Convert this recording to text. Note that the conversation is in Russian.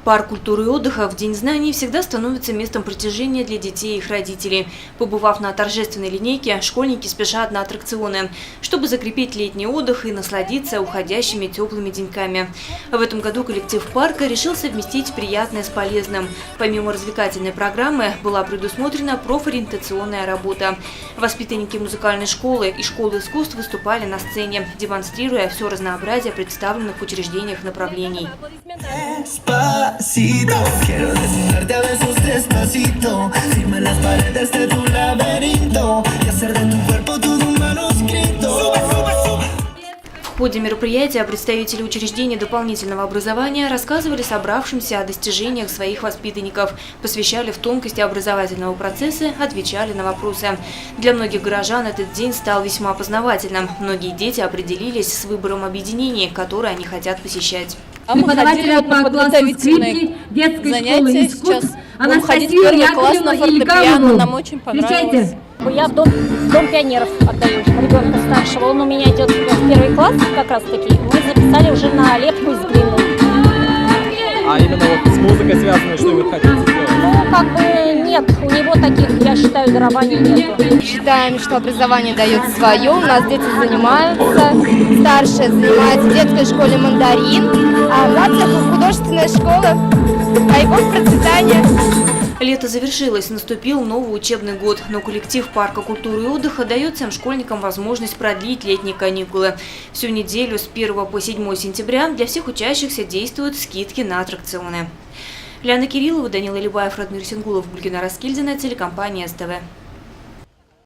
Парк культуры и отдыха в День знаний всегда становится местом притяжения для детей и их родителей. Побывав на торжественной линейке, школьники спешат на аттракционы, чтобы закрепить летний отдых и насладиться уходящими теплыми деньками. В этом году коллектив парка решил совместить приятное с полезным. Помимо развлекательной программы была предусмотрена профориентационная работа. Воспитанники музыкальной школы и школы искусств выступали на сцене, демонстрируя все разнообразие представленных в учреждениях направлений. Quiero desnudarte a besos despacito, firme las paredes de tu laberinto y hacer de tu cuerpo todo un manuscrito. В ходе мероприятия представители учреждений дополнительного образования рассказывали собравшимся о достижениях своих воспитанников, посвящали в тонкости образовательного процесса, отвечали на вопросы. Для многих горожан этот день стал весьма познавательным. Многие дети определились с выбором объединений, которые они хотят посещать. Мы ходили по подготовительной занятия сейчас. Будем ходить в первый класс на фортепиано. Нам очень понравилось. Я в дом пионеров отдаю ребенка старшего. Он у меня идет в первый класс как раз таки. Мы записали уже на лепку из глины. А именно вот с музыкой связано, что вы хотите сделать? Ну, как бы нет, у него таких, я считаю, дарований нету. Считаем, что образование дает свое. У нас дети занимаются. Старшие занимаются в детской школе «Мандарин», а младшая художественная школа «Райком процветания». Лето завершилось, наступил новый учебный год, но коллектив парка культуры и отдыха дает всем школьникам возможность продлить летние каникулы. Всю неделю с 1 по 7 сентября для всех учащихся действуют скидки на аттракционы. Лиана Кириллова, Данила Либаев, Радмир Сингулов, Гульгина Раскильдина, телекомпания СТВ.